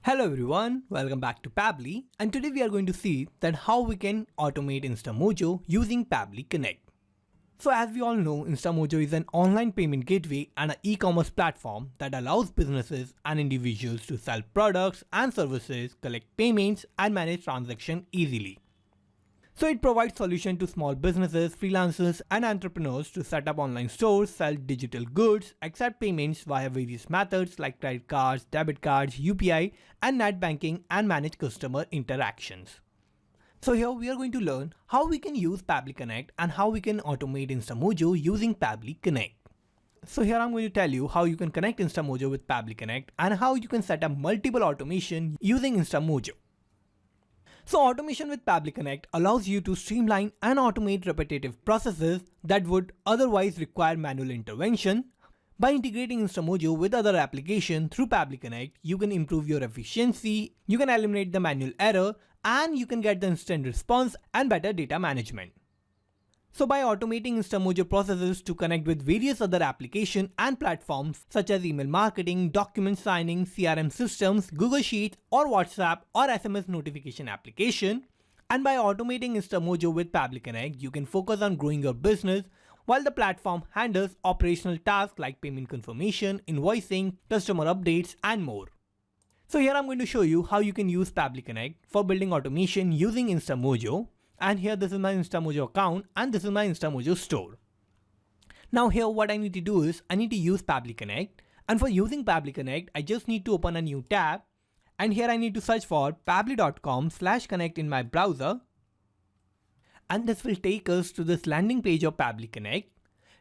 Hello everyone, welcome back to Pabbly, and today we are going to see that how we can automate Instamojo using Pabbly Connect. So as we all know, Instamojo is an online payment gateway and an e-commerce platform that allows businesses and individuals to sell products and services, collect payments and manage transactions easily. So it provides solutions to small businesses, freelancers and entrepreneurs to set up online stores, sell digital goods, accept payments via various methods like credit cards, debit cards, UPI and net banking, and manage customer interactions. So here we are going to learn how we can use Pabbly Connect and how we can automate Instamojo using Pabbly Connect. So here I'm going to tell you how you can connect Instamojo with Pabbly Connect and how you can set up multiple automation using Instamojo. So automation with Pabbly Connect allows you to streamline and automate repetitive processes that would otherwise require manual intervention. By integrating Instamojo with other applications through Pabbly Connect, you can improve your efficiency, you can eliminate the manual error, and you can get the instant response and better data management. So by automating Instamojo processes to connect with various other applications and platforms such as email marketing, document signing, CRM systems, Google Sheets or WhatsApp or SMS notification application, and by automating Instamojo with Pabbly Connect, you can focus on growing your business while the platform handles operational tasks like payment confirmation, invoicing, customer updates and more. So here I'm going to show you how you can use Pabbly Connect for building automation using Instamojo. And here this is my Instamojo account and this is my Instamojo store. Now here what I need to do is I need to use Pabbly Connect, and for using Pabbly Connect I just need to open a new tab, and here I need to search for pabbly.com/connect in my browser, and this will take us to this landing page of Pabbly Connect.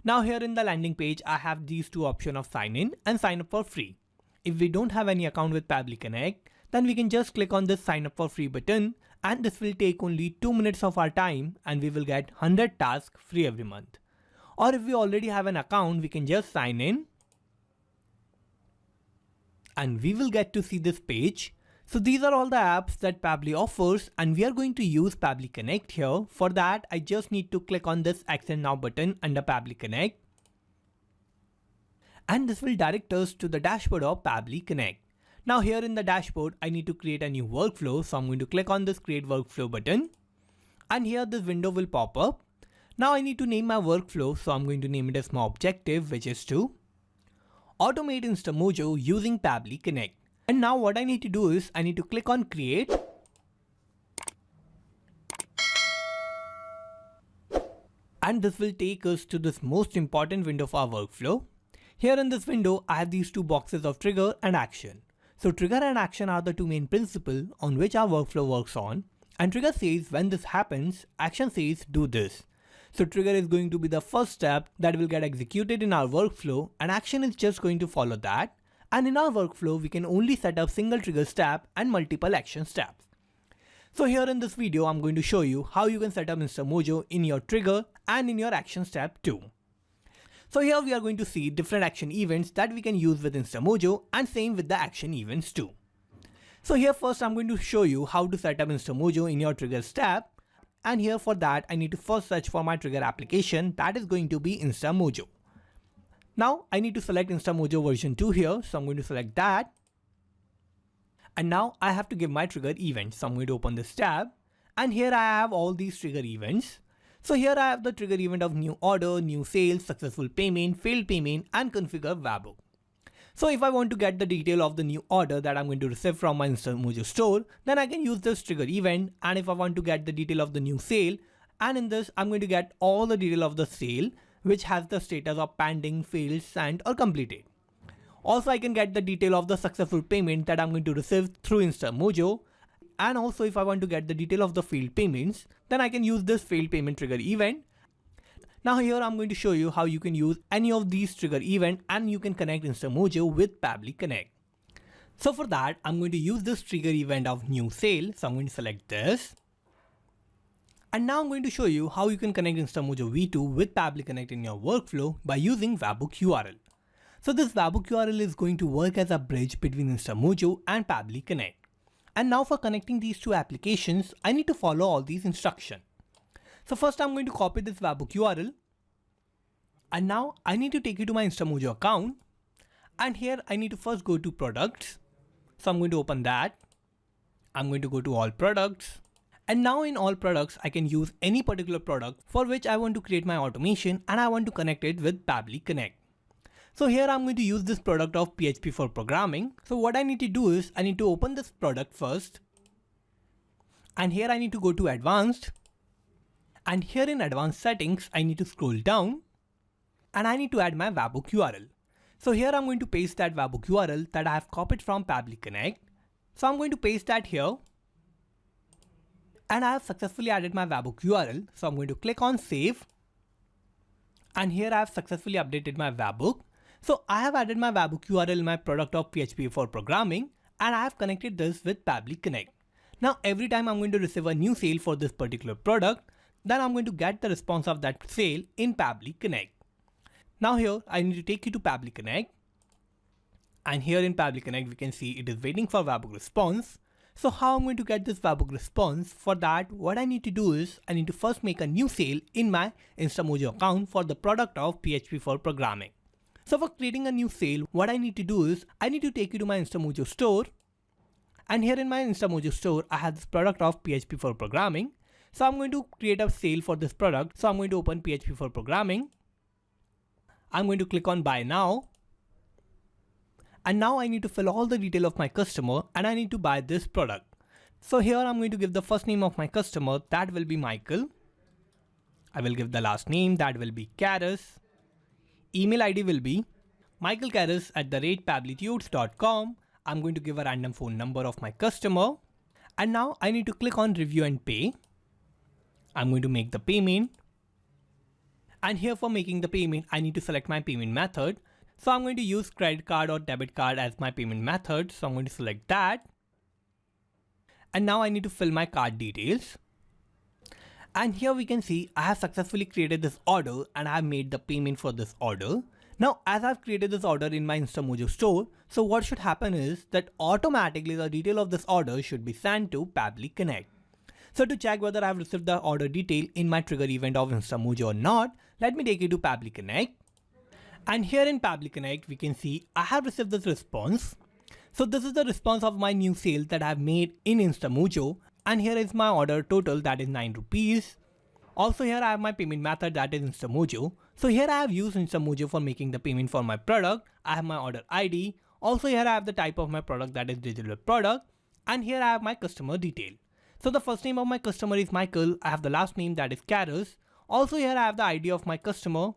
Now here in the landing page I have these two options of sign in and sign up for free. If we don't have any account with Pabbly Connect, then we can just click on this sign up for free button, and this will take only 2 minutes of our time and we will get 100 tasks free every month. Or if we already have an account, we can just sign in and we will get to see this page. So these are all the apps that Pabbly offers, and we are going to use Pabbly Connect here. For that, I just need to click on this Access Now button under Pabbly Connect, and this will direct us to the dashboard of Pabbly Connect. Now here in the dashboard, I need to create a new workflow. So I'm going to click on this create workflow button, and here this window will pop up. Now I need to name my workflow. So I'm going to name it as my objective, which is to automate Instamojo using Pabbly Connect. And now what I need to do is I need to click on create. And this will take us to this most important window of our workflow. Here in this window, I have these two boxes of trigger and action. So trigger and action are the two main principles on which our workflow works on. And trigger says when this happens, action says do this. So trigger is going to be the first step that will get executed in our workflow, and action is just going to follow that. And in our workflow, we can only set up single trigger step and multiple action steps. So here in this video, I'm going to show you how you can set up Instamojo in your trigger and in your action step too. So here we are going to see different action events that we can use with Instamojo, and same with the action events too. So here first I'm going to show you how to set up Instamojo in your trigger step, and here for that I need to first search for my trigger application, that is going to be Instamojo. Now I need to select Instamojo version 2 here, so I'm going to select that. And now I have to give my trigger event, so I'm going to open this tab, and here I have all these trigger events. So here I have the trigger event of new order, new sale, successful payment, failed payment, and configure webhook. So if I want to get the detail of the new order that I'm going to receive from my Instamojo store, then I can use this trigger event. And if I want to get the detail of the new sale, and in this I'm going to get all the detail of the sale which has the status of pending, failed, sent or completed. Also I can get the detail of the successful payment that I'm going to receive through Instamojo. And also if I want to get the detail of the failed payments, then I can use this failed payment trigger event. Now here I'm going to show you how you can use any of these trigger event and you can connect Instamojo with Pabbly Connect. So for that, I'm going to use this trigger event of new sale. So I'm going to select this. And now I'm going to show you how you can connect Instamojo V2 with Pabbly Connect in your workflow by using webhook URL. So this webhook URL is going to work as a bridge between Instamojo and Pabbly Connect. And now for connecting these two applications, I need to follow all these instructions. So first I'm going to copy this webhook URL, and now I need to take you to my Instamojo account, and here I need to first go to products, So I'm going to open that. I'm going to go to all products. And now in all products, I can use any particular product for which I want to create my automation and I want to connect it with Pabbly Connect. So here I'm going to use this product of PHP for programming. So what I need to do is I need to open this product first. And here I need to go to advanced. And here in advanced settings, I need to scroll down and I need to add my webhook URL. So here I'm going to paste that webhook URL that I have copied from Pabbly Connect. So I'm going to paste that here. And I have successfully added my webhook URL. So I'm going to click on save. And here I have successfully updated my webhook. So I have added my webhook URL in my product of PHP for programming and I have connected this with Pabbly Connect. Now every time I'm going to receive a new sale for this particular product, then I'm going to get the response of that sale in Pabbly Connect. Now here I need to take you to Pabbly Connect. And here in Pabbly Connect we can see it is waiting for webhook response. So how I'm going to get this webhook response? For that, what I need to do is I need to first make a new sale in my Instamojo account for the product of PHP for programming. So for creating a new sale, what I need to do is I need to take you to my Instamojo store. And here in my Instamojo store, I have this product of PHP for programming. So I'm going to create a sale for this product. So I'm going to open PHP for programming. I'm going to click on buy now. And now I need to fill all the detail of my customer and I need to buy this product. So here I'm going to give the first name of my customer, that will be Michael. I will give the last name, that will be Karis. Email ID will be michaelkaris@pabblytudes.com. I'm going to give a random phone number of my customer. And now I need to click on review and pay. I'm going to make the payment. And here for making the payment, I need to select my payment method. So I'm going to use credit card or debit card as my payment method. So I'm going to select that. And now I need to fill my card details. And here we can see I have successfully created this order and I have made the payment for this order. Now as I've created this order in my Instamojo store, so what should happen is that automatically the detail of this order should be sent to Pabbly Connect. So to check whether I have received the order detail in my trigger event of Instamojo or not, let me take you to Pabbly Connect. And here in Pabbly Connect, we can see I have received this response. So this is the response of my new sale that I have made in Instamojo. And here is my order total, that is 9 rupees. Also here I have my payment method, that is Instamojo. So here I have used Instamojo for making the payment for my product. I have my order ID. Also here I have the type of my product, that is digital product. And here I have my customer detail. So the first name of my customer is Michael. I have the last name, that is Karis. Also here I have the ID of my customer.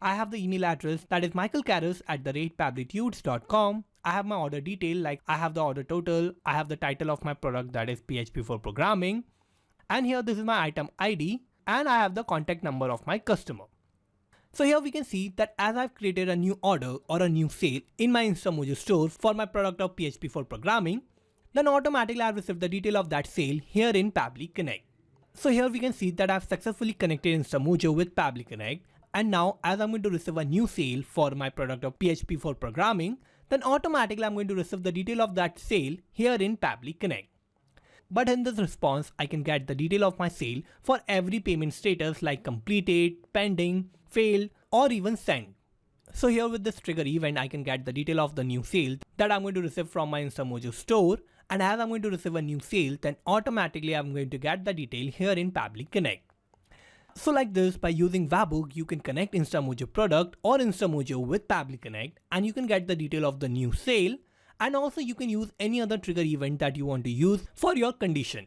I have the email address, that is michaelkaris@pabblytudes.com. I have my order detail, like I have the order total, I have the title of my product, that is PHP for programming. And here this is my item ID and I have the contact number of my customer. So here we can see that as I've created a new order or a new sale in my Instamojo store for my product of PHP for programming, then automatically I've received the detail of that sale here in Pabbly Connect. So here we can see that I've successfully connected Instamojo with Pabbly Connect. And now as I'm going to receive a new sale for my product of PHP for programming, then automatically I'm going to receive the detail of that sale here in Pabbly Connect. But in this response, I can get the detail of my sale for every payment status like completed, pending, failed, or even sent. So here with this trigger event, I can get the detail of the new sale that I'm going to receive from my Instamojo store. And as I'm going to receive a new sale, then automatically I'm going to get the detail here in Pabbly Connect. So like this, by using webhook, you can connect Instamojo product or Instamojo with Pabbly Connect and you can get the detail of the new sale, and also you can use any other trigger event that you want to use for your condition.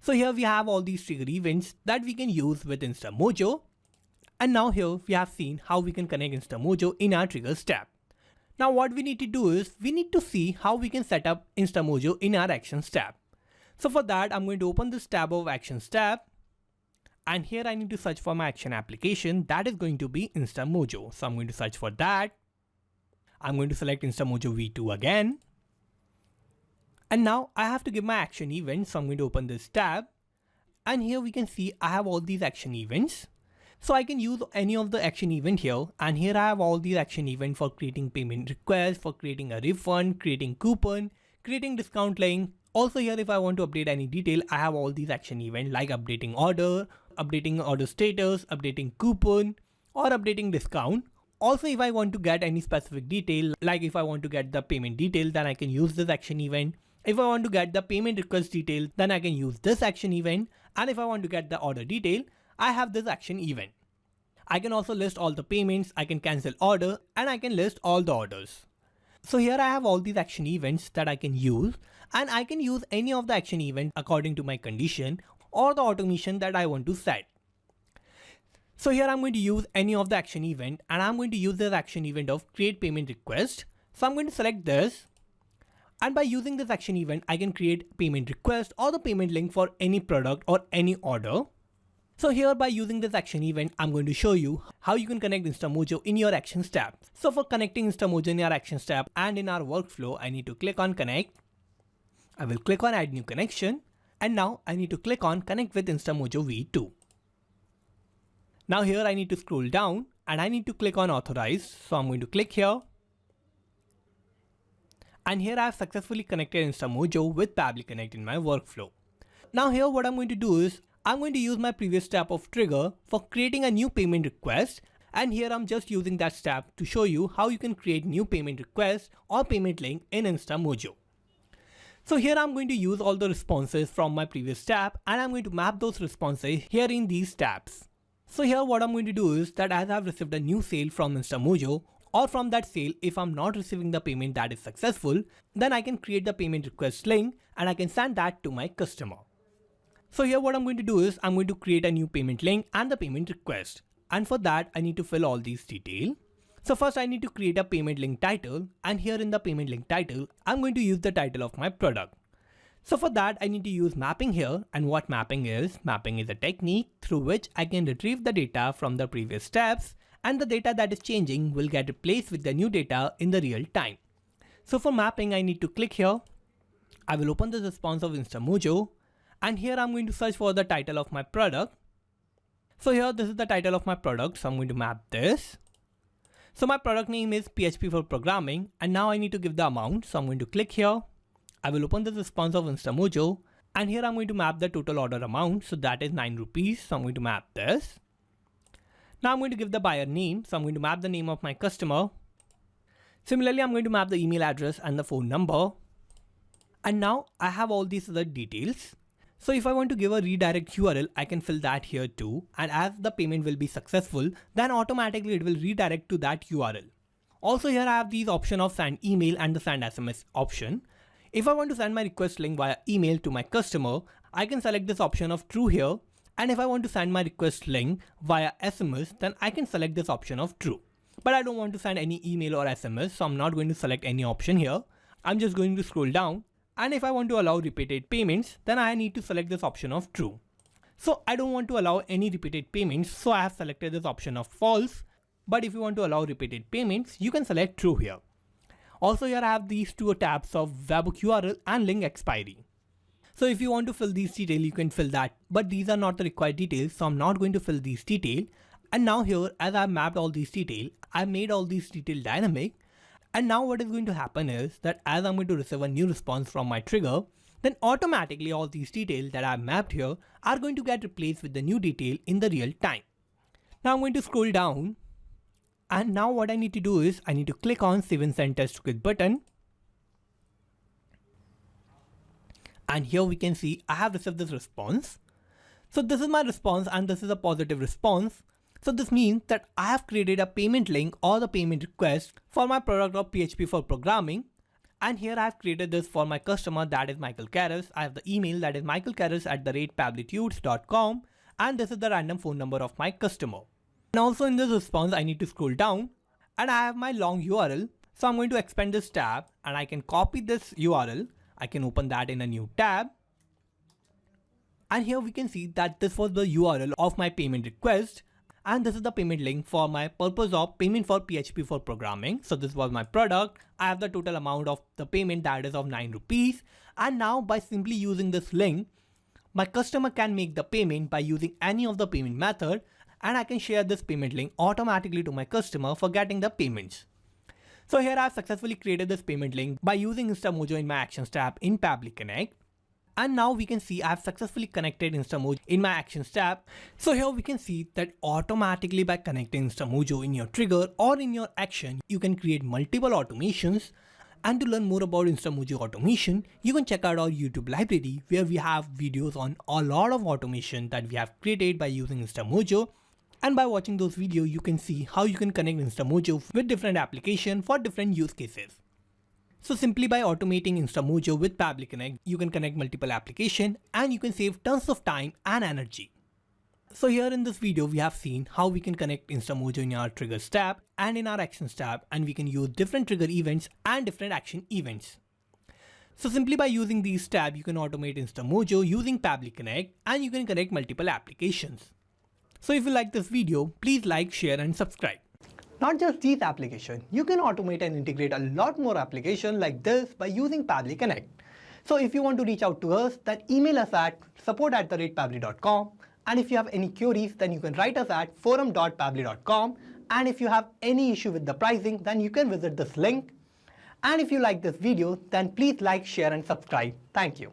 So here we have all these trigger events that we can use with Instamojo. And now here we have seen how we can connect Instamojo in our triggers tab. Now what we need to do is we need to see how we can set up Instamojo in our actions tab. So for that, I'm going to open this tab of actions tab. And here I need to search for my action application, that is going to be Instamojo. So I'm going to search for that. I'm going to select Instamojo V2 again. And now I have to give my action event. So I'm going to open this tab. And here we can see I have all these action events. So I can use any of the action event here. And here I have all these action events for creating payment request, for creating a refund, creating coupon, creating discount link. Also here if I want to update any detail, I have all these action events like updating order status, updating coupon, or updating discount. Also, if I want to get any specific detail, like if I want to get the payment detail, then I can use this action event. If I want to get the payment request detail, then I can use this action event. And if I want to get the order detail, I have this action event. I can also list all the payments, I can cancel order, and I can list all the orders. So here I have all these action events that I can use, and I can use any of the action event according to my condition or the automation that I want to set. So here I'm going to use any of the action event, and I'm going to use this action event of create payment request. So I'm going to select this, and by using this action event, I can create payment request or the payment link for any product or any order. So here by using this action event, I'm going to show you how you can connect Instamojo in your Actions tab. So for connecting Instamojo in your Actions tab and in our workflow, I need to click on Connect. I will click on Add New Connection, and now I need to click on Connect with Instamojo V2. Now here I need to scroll down and I need to click on Authorize. So I'm going to click here. And here I have successfully connected Instamojo with Pabbly Connect in my workflow. Now here what I'm going to do is I'm going to use my previous step of trigger for creating a new payment request. And here I'm just using that step to show you how you can create new payment request or payment link in Instamojo. So here I'm going to use all the responses from my previous step, and I'm going to map those responses here in these tabs. So here what I'm going to do is that as I've received a new sale from Instamojo, or from that sale, if I'm not receiving the payment that is successful, then I can create the payment request link and I can send that to my customer. So here what I'm going to do is I'm going to create a new payment link and the payment request. And for that, I need to fill all these details. So first I need to create a payment link title, and here in the payment link title, I'm going to use the title of my product. So for that, I need to use mapping here. And what mapping is a technique through which I can retrieve the data from the previous steps, and the data that is changing will get replaced with the new data in the real time. So for mapping, I need to click here. I will open the response of Instamojo, and here I'm going to search for the title of my product. So here this is the title of my product, so I'm going to map this. So my product name is PHP for programming, and now I need to give the amount. So I'm going to click here. I will open the response of Instamojo, and here I'm going to map the total order amount. So that is 9 rupees. So I'm going to map this. Now I'm going to give the buyer name. So I'm going to map the name of my customer. Similarly, I'm going to map the email address and the phone number. And now I have all these other details. So if I want to give a redirect URL, I can fill that here too. And as the payment will be successful, then automatically it will redirect to that URL. Also here I have these option of send email and the send SMS option. If I want to send my request link via email to my customer, I can select this option of true here. And if I want to send my request link via SMS, then I can select this option of true. But I don't want to send any email or SMS, so I'm not going to select any option here. I'm just going to scroll down. And if I want to allow repeated payments, then I need to select this option of true. So I don't want to allow any repeated payments, so I have selected this option of false. But if you want to allow repeated payments, you can select true here. Also here I have these two tabs of webhook URL and link expiry. So if you want to fill these details, you can fill that, but these are not the required details, so I'm not going to fill these details. And now here, as I've mapped all these details, I've made all these details dynamic. And now what is going to happen is that as I'm going to receive a new response from my trigger, then automatically all these details that I've mapped here are going to get replaced with the new detail in the real time. Now I'm going to scroll down. And now what I need to do is I need to click on Save and Send Test to Quit button. And here we can see I have received this response. So this is my response, and this is a positive response. So this means that I have created a payment link or the payment request for my product of PHP for programming. And here I have created this for my customer, that is Michael Karras. I have the email, that is michaelkarras@pabblytudes.com. And this is the random phone number of my customer. And also in this response, I need to scroll down and I have my long URL. So I'm going to expand this tab and I can copy this URL. I can open that in a new tab. And here we can see that this was the URL of my payment request. And this is the payment link for my purpose of payment for PHP for programming. So this was my product. I have the total amount of the payment, that is of 9 rupees. And now by simply using this link, my customer can make the payment by using any of the payment method. And I can share this payment link automatically to my customer for getting the payments. So here I have successfully created this payment link by using Instamojo in my Actions tab in Pabbly Connect. And now we can see I have successfully connected Instamojo in my Actions tab. So here we can see that automatically by connecting Instamojo in your trigger or in your action, you can create multiple automations. And to learn more about Instamojo automation, you can check out our YouTube library where we have videos on a lot of automation that we have created by using Instamojo. And by watching those videos, you can see how you can connect Instamojo with different applications for different use cases. So simply by automating Instamojo with Pabbly Connect, you can connect multiple applications and you can save tons of time and energy. So here in this video, we have seen how we can connect Instamojo in our Triggers tab and in our Actions tab, and we can use different trigger events and different action events. So simply by using these tabs, you can automate Instamojo using Pabbly Connect and you can connect multiple applications. So if you like this video, please like, share and subscribe. Not just these applications, you can automate and integrate a lot more applications like this by using Pabbly Connect. So if you want to reach out to us, then email us at support@pabbly.com. And if you have any queries, then you can write us at forum.pabbly.com. And if you have any issue with the pricing, then you can visit this link. And if you like this video, then please like, share and subscribe. Thank you.